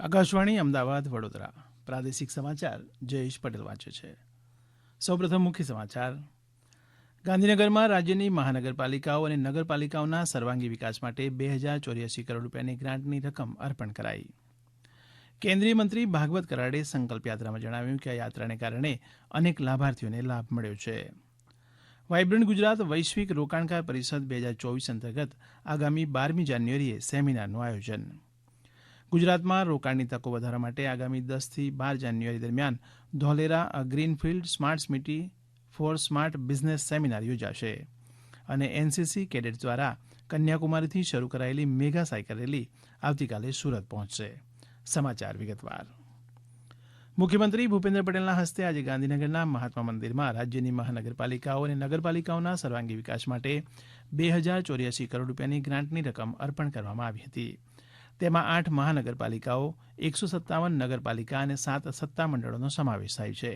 આકાશવાણી અમદાવાદ વડોદરા પ્રાદેશિક સમાચાર જયેશ પટેલ વાંચે છે. સૌપ્રથમ મુખ્ય સમાચાર. ગાંધીનગરમાં રાજ્યની મહાનગરપાલિકાઓ અને નગરપાલિકાઓના સર્વાંગી વિકાસ માટે 2084 કરોડ રૂપિયાની ગ્રાન્ટની રકમ અર્પણ કરાઈ. કેન્દ્રીય મંત્રી ભાગવત કરાડે સંકલ્પ યાત્રામાં જણાવ્યું કે આ યાત્રાને કારણે અનેક લાભાર્થીઓને લાભ મળ્યો છે. વાયબ્રન્ટ ગુજરાત વૈશ્વિક રોકાણકાર પરિષદ 2024 અંતર્ગત આગામી 12મી જાન્યુઆરીએ સેમિનારનું આયોજન. ગુજરાતમાં રોકાણની તકો વધારવા માટે આગામી 10 થી 12 જાન્યુઆરી દરમિયાન Dholera a greenfield smart city for smart business seminar યોજાશે. અને એનસીસી કેડેટ દ્વારા કન્યાકુમારીથી શરૂ કરાયેલી મેગા સાયકલ રેલી આવતીકાલે સુરત પહોંચશે. સમાચાર વિગતવાર. મુખ્યમંત્રી ભૂપેન્દ્ર પટેલના હસ્તે આજે ગાંધીનગરના મહાત્મા મંદિરમાં રાજ્યની મહાનગરપાલિકાઓ અને નગરપાલિકાઓના સર્વાંગી વિકાસ માટે 2084 કરોડ રૂપિયાની ગ્રાન્ટની રકમ અર્પણ કરવામાં આવી હતી. તેમાં 8 મહાનગરપાલિકાઓ, 157 નગરપાલિકા અને 7 સત્તામંડળોનો સમાવેશ થાય છે.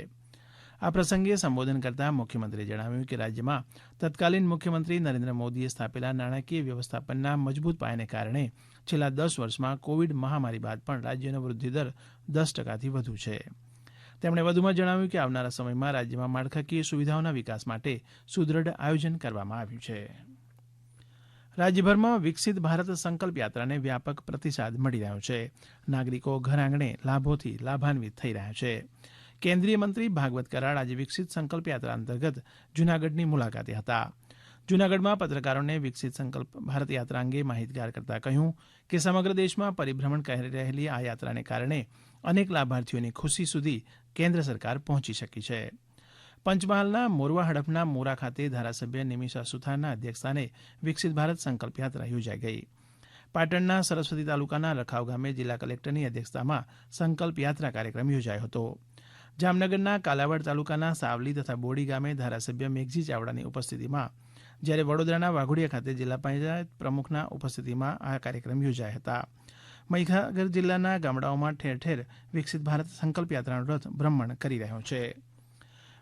આ પ્રસંગે સંબોધન કરતાં મુખ્યમંત્રીએ જણાવ્યું કે રાજ્યમાં તત્કાલીન મુખ્યમંત્રી નરેન્દ્ર મોદીએ સ્થાપેલા નાણાકીય વ્યવસ્થાપનના મજબૂત પાયાને કારણે છેલ્લા 10 વર્ષમાં કોવિડ મહામારી બાદ પણ રાજ્યનો વૃદ્ધિદર 10%થી વધુ છે. તેમણે વધુમાં જણાવ્યું કે આવનારા સમયમાં રાજ્યમાં માળખાકીય સુવિધાઓના વિકાસ માટે સુદ્રઢ આયોજન કરવામાં આવ્યું છે. રાજ્યભરમાં વિકસિત ભારત સંકલ્પ યાત્રાને વ્યાપક પ્રતિસાદ મળી રહ્યો છે. નાગરિકો ઘર આંગણે લાભોથી લાભાન્વિત થઈ રહ્યા છે. કેન્દ્રીય મંત્રી ભાગવત કરાડ આજે વિકસિત સંકલ્પ યાત્રા અંતર્ગત જૂનાગઢની મુલાકાતે હતા. જૂનાગઢમાં પત્રકારોને વિકસિત સંકલ્પ ભારત યાત્રા અંગે માહિતગાર કરતાં કહ્યું કે સમગ્ર દેશમાં પરિભ્રમણ કરી રહેલી આ યાત્રાને કારણે અનેક લાભાર્થીઓની ખુશી સુધી કેન્દ્ર સરકાર પહોંચી શકી છે. પંચમહાલના મોરવા હડફના મોરા ખાતે ધારાસભ્ય નિમિષા સુથારના અધ્યક્ષસ્થાને વિકસિત ભારત સંકલ્પ યાત્રા યોજાઈ ગઈ. પાટણના સરસ્વતી તાલુકાના રખાવ ગામે જિલ્લા કલેક્ટરની અધ્યક્ષતામાં સંકલ્પ યાત્રા કાર્યક્રમ યોજાયો હતો. જામનગરના કાલાવાડ તાલુકાના સાવલી તથા બોડી ગામે ધારાસભ્ય મેઘજી ચાવડાની ઉપસ્થિતિમાં, જ્યારે વડોદરાના વાઘોડિયા ખાતે જિલ્લા પંચાયત પ્રમુખના ઉપસ્થિતિમાં આ કાર્યક્રમ યોજાયા હતા. મહીસાગર જિલ્લાના ગામડાઓમાં ઠેર ઠેર વિકસિત ભારત સંકલ્પ યાત્રાનો રથ ભ્રમણ કરી રહ્યો છે.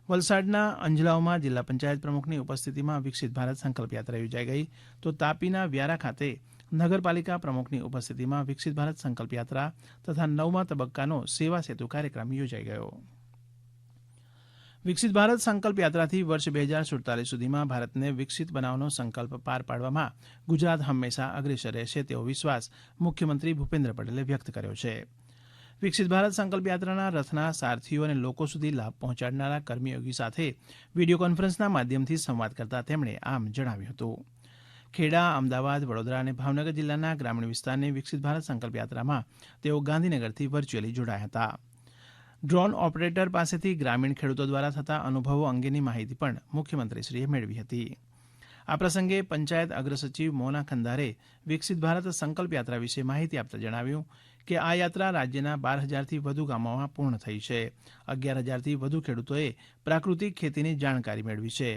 વલસાડના અંજલાઓમાં જિલ્લા પંચાયત પ્રમુખની ઉપસ્થિતિમાં વિકસિત ભારત સંકલ્પ યાત્રા યોજાઈ ગઈ, તો તાપીના વ્યારા ખાતે નગરપાલિકા પ્રમુખની ઉપસ્થિતિમાં વિકસિત ભારત સંકલ્પ યાત્રા તથા 9મા તબક્કાનો સેવા સેતુ કાર્યક્રમ યોજાઈ ગયો. વિકસિત ભારત સંકલ્પ યાત્રાથી વર્ષ 2047 સુધીમાં ભારતને વિકસિત બનાવવાનો સંકલ્પ પાર પાડવામાં ગુજરાત હંમેશા અગ્રેસર રહેશે તેવો વિશ્વાસ મુખ્યમંત્રી ભૂપેન્દ્ર પટેલે વ્યક્ત કર્યો છે. વિકસિત ભારત સંકલ્પ યાત્રાના રથના સારથીઓ અને લોકો સુધી લાભ પહોંચાડનારા કર્મયોગી સાથે વિડીયો કોન્ફરન્સના માધ્યમથી સંવાદ કરતા તેમણે આમ જણાવ્યું હતું. ખેડા, અમદાવાદ, વડોદરા અને ભાવનગર જિલ્લાના ગ્રામીણ વિસ્તારની વિકસિત ભારત સંકલ્પ યાત્રામાં તેઓ ગાંધીનગરથી વર્ચ્યુઅલી જોડાયા હતા. ડ્રોન ઓપરેટર પાસેથી ગ્રામીણ ખેડૂતો દ્વારા થતા અનુભવો અંગેની માહિતી પણ મુખ્યમંત્રીશ્રીએ મેળવી હતી. આ પ્રસંગે પંચાયત અગ્રસચિવ મોના ખંદારે વિકસિત ભારત સંકલ્પ યાત્રા વિશે માહિતી આપતા જણાવ્યું કે આ યાત્રા રાજ્યના 12,000થી વધુ ગામોમાં પૂર્ણ થઈ છે. 11,000થી વધુ ખેડૂતોએ પ્રાકૃતિક ખેતીની જાણકારી મેળવી છે.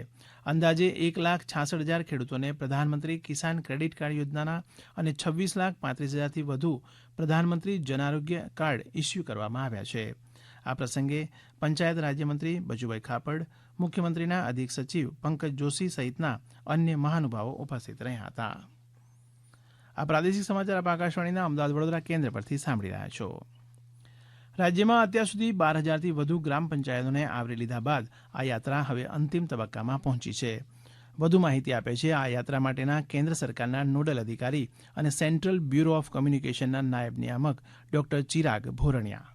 અંદાજે 1,66,000 ખેડૂતોને પ્રધાનમંત્રી કિસાન ક્રેડિટ કાર્ડ યોજનાના અને 26,35,000થી વધુ પ્રધાનમંત્રી જન આરોગ્ય કાર્ડ ઇસ્યુ કરવામાં આવ્યા છે. આ પ્રસંગે પંચાયત રાજ્યમંત્રી બચુભાઈ ખાપડ, મુખ્યમંત્રીના અધિક સચિવ પંકજ જોશી સહિતના અન્ય મહાનુભાવો ઉપસ્થિત રહ્યા હતા. આ પ્રાદેશિક સમાચાર આપ આકાશવાણીના અમદાવાદ વડોદરા કેન્દ્ર પરથી સાંભળી રહ્યા છો. રાજ્યમાં અત્યાર સુધી 12,000થી વધુ ગ્રામ પંચાયતોને આવરી લીધા બાદ આ યાત્રા હવે અંતિમ તબક્કામાં પહોંચી છે. વધુ માહિતી આપે છે આ યાત્રા માટેના કેન્દ્ર સરકારના નોડલ અધિકારી અને સેન્ટ્રલ બ્યુરો ઓફ કોમ્યુનિકેશનના નાયબ નિયામક ડોક્ટર ચિરાગ ભોરણિયા.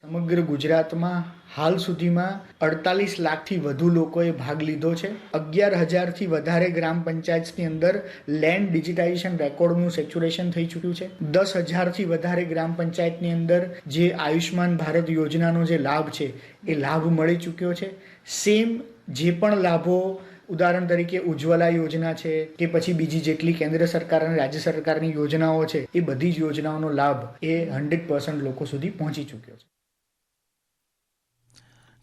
સમગ્ર ગુજરાતમાં હાલ સુધીમાં 48 લાખથી વધુ લોકોએ ભાગ લીધો છે. 11,000થી વધારે ગ્રામ પંચાયતની અંદર લેન્ડ ડિજિટાઇઝેશન રેકોર્ડનું સેચ્યુરેશન થઈ ચૂક્યું છે. 10,000થી વધારે ગ્રામ પંચાયતની અંદર જે આયુષ્માન ભારત યોજનાનો જે લાભ છે એ લાભ મળી ચૂક્યો છે. સેમ જે પણ લાભો, ઉદાહરણ તરીકે ઉજ્જવલા યોજના છે કે પછી બીજી જેટલી કેન્દ્ર સરકાર અને રાજ્ય સરકારની યોજનાઓ છે, એ બધી જ યોજનાઓનો લાભ એ 100% લોકો સુધી પહોંચી ચૂક્યો છે.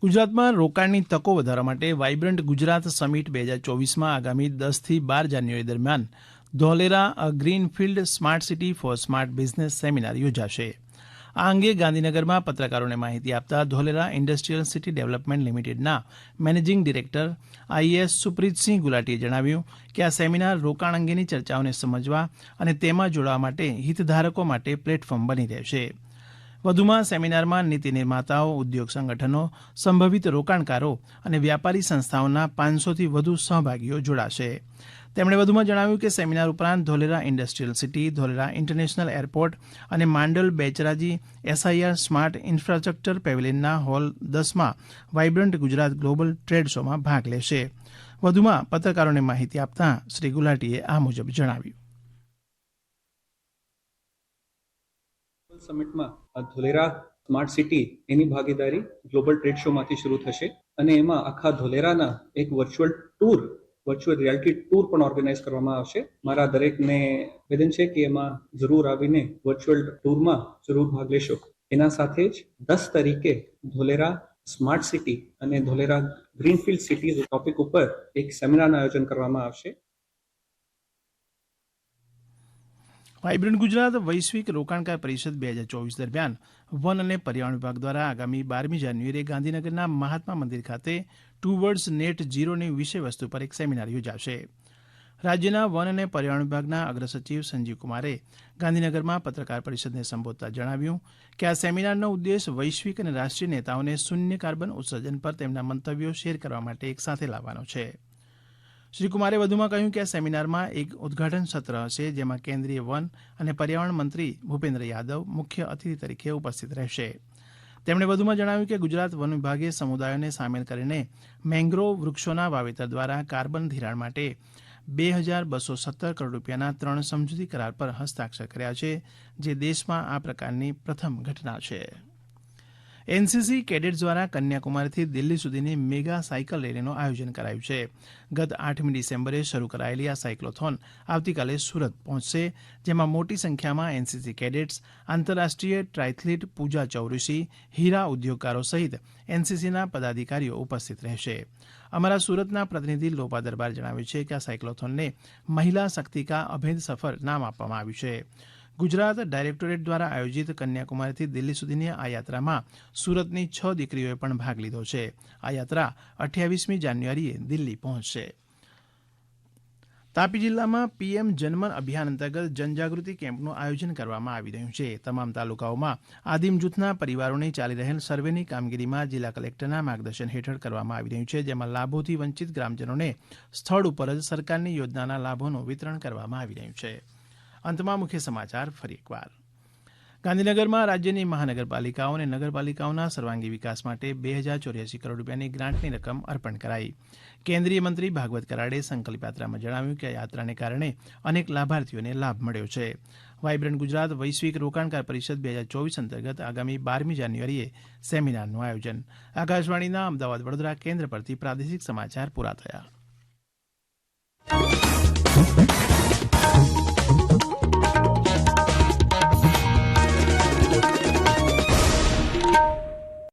ગુજરાતમાં રોકાણની તકો વધારવા માટે વાયબ્રન્ટ ગુજરાત સમિટ 2024માં આગામી 10 થી 12 જાન્યુઆરી દરમિયાન Dholera a greenfield smart city for smart business seminar યોજાશે. આ અંગે ગાંધીનગરમાં પત્રકારોને માહિતી આપતા ધોલેરા ઇન્ડસ્ટ્રીયલ સિટી ડેવલપમેન્ટ લિમિટેડના મેનેજિંગ ડિરેક્ટર IAS સુપ્રીતસિંહ ગુલાટીએ જણાવ્યું કે આ સેમિનાર રોકાણ અંગેની ચર્ચાઓને સમજવા અને તેમાં જોડાવા માટે હિતધારકો માટે પ્લેટફોર્મ બની રહેશે. વધુમાં સેમિનારમાં નીતિ નિર્માતાઓ, ઉદ્યોગ સંગઠનો, સંભવિત રોકાણકારો અને વ્યાપારી સંસ્થાઓના 500થી વધુ સહભાગીઓ જોડાશે. તેમણે વધુમાં જણાવ્યું કે સેમિનાર ઉપરાંત Dholera industrial city, Dholera international airport અને Mandal Becharaji SIR smart infrastructure પેવેલિયનના હોલ 10માં વાયબ્રન્ટ ગુજરાત ગ્લોબલ ટ્રેડ શોમાં ભાગ લેશે. વધુમાં પત્રકારોને માહિતી આપતા શ્રી ગુલાટીએ આ મુજબ જણાવ્યું. સમિટમાં ધોલેરા સ્માર્ટ સિટી એની ભાગીદારી ગ્લોબલ ટ્રેડ શો માંથી શરૂ થશે અને એમાં આખા ધોલેરાના એક વર્ચ્યુઅલ રિયાલિટી ટૂર પણ ઓર્ગેનાઇઝ કરવામાં આવશે. મારા દરેકને નિવેદન છે કે એમાં જરૂર આવીને વર્ચ્યુઅલ ટૂરમાં જરૂર ભાગ લેશો. એના સાથે જ 10 તારીખે ધોલેરા સ્માર્ટ સિટી અને ધોલેરા ગ્રીનફિલ્ડ સિટી ટોપિક ઉપર એક સેમિનારનું આયોજન કરવામાં આવશે. વાયબ્રન્ટ ગુજરાત વૈશ્વિક રોકાણકાર પરિષદ 2024 દરમિયાન વન અને પર્યાવરણ વિભાગ દ્વારા આગામી 12મી જાન્યુઆરીએ ગાંધીનગરના મહાત્મા મંદિર ખાતે ટુવર્ડ્સ નેટ ઝીરોની વિષય વસ્તુ પર એક સેમિનાર યોજાશે. રાજ્યના વન અને પર્યાવરણ વિભાગના અગ્રસચિવ સંજીવકુમારે ગાંધીનગરમાં પત્રકાર પરિષદને સંબોધતા જણાવ્યું કે આ સેમિનારનો ઉદ્દેશ વૈશ્વિક અને રાષ્ટ્રીય નેતાઓને શૂન્ય કાર્બન ઉત્સર્જન પર તેમના મંતવ્યો શેર કરવા માટે એક સાથે લાવવાનો છે. શ્રી કુમારે વધુમાં કહ્યું કે આ સેમિનારમાં એક ઉદઘાટન સત્ર હશે જેમાં કેન્દ્રીય વન અને પર્યાવરણ મંત્રી ભૂપેન્દ્ર યાદવ મુખ્ય અતિથિ તરીકે ઉપસ્થિત રહેશે. તેમણે વધુમાં જણાવ્યું કે ગુજરાત વન વિભાગે સમુદાયોને સામેલ કરીને મેંગ્રોવ વૃક્ષોના વાવેતર દ્વારા કાર્બન ધિરાણ માટે 2217 કરોડ રૂપિયાના 3 સમજૂતી કરાર પર હસ્તાક્ષર કર્યા છે, જે દેશમાં આ પ્રકારની પ્રથમ ઘટના છે. NCC કેડેટ્સ દ્વારા કન્યાકુમારીથી દિલ્હી સુધીની મેગા સાયકલ રેલીનું આયોજન કરાયું છે. ગત 8મી ડિસેમ્બરે શરૂ કરાયેલી આ સાયક્લોથોન આવતીકાલે સુરત પહોંચશે, જેમાં મોટી સંખ્યામાં NCC કેડેટ્સ, આંતરરાષ્ટ્રીય ટ્રાયથલીટ પૂજા ચૌરીસી, હીરા ઉદ્યોગકારો સહિત NCCના પદાધિકારીઓ ઉપસ્થિત રહેશે. અમારા સુરતના પ્રતિનિધિ લોપા દરબાર જણાવે છે કે આ સાયક્લોથોનને મહિલા શક્તિ કા અભેદ સફર નામ આપવામાં આવ્યું છે. ગુજરાત ડાયરેક્ટોરેટ દ્વારા આયોજિત કન્યાકુમારીથી દિલ્હી સુધીની આ યાત્રામાં સુરતની 6 દીકરીઓએ પણ ભાગ લીધો છે. આ યાત્રા 28મી જાન્યુઆરીએ દિલ્હી પહોંચશે. તાપી જિલ્લામાં PM જનમન અભિયાન અંતર્ગત જનજાગૃતિ કેમ્પનું આયોજન કરવામાં આવી રહ્યું છે. તમામ તાલુકાઓમાં આદિમ જૂથના પરિવારોની ચાલી રહેલ સર્વેની કામગીરીમાં જિલ્લા કલેક્ટરના માર્ગદર્શન હેઠળ કરવામાં આવી રહ્યું છે, જેમાં લાભોથી વંચિત ગ્રામજનોને સ્થળ ઉપર જ સરકારની યોજનાના લાભોનું વિતરણ કરવામાં આવી રહ્યું છે. અંતમાં મુખ્ય સમાચાર ફરી એકવાર. ગાંધીનગરમાં રાજ્યની મહાનગરપાલિકાઓ અને નગરપાલિકાઓના સર્વાંગી વિકાસ માટે 2084 કરોડ રૂપિયાની ગ્રાન્ટની રકમ અર્પણ કરાઈ. કેન્દ્રીય મંત્રી ભાગવત કરાડે સંકલ્પ યાત્રામાં જણાવ્યું કે આ યાત્રાને કારણે અનેક લાભાર્થીઓને લાભ મળ્યો છે. વાયબ્રન્ટ ગુજરાત વૈશ્વિક રોકાણકાર પરિષદ 2024 અંતર્ગત આગામી 12મી જાન્યુઆરીએ સેમિનારનું આયોજન. આકાશવાણીના અમદાવાદ વડોદરા કેન્દ્ર પરથી પ્રાદેશિક સમાચાર પૂરા થયા.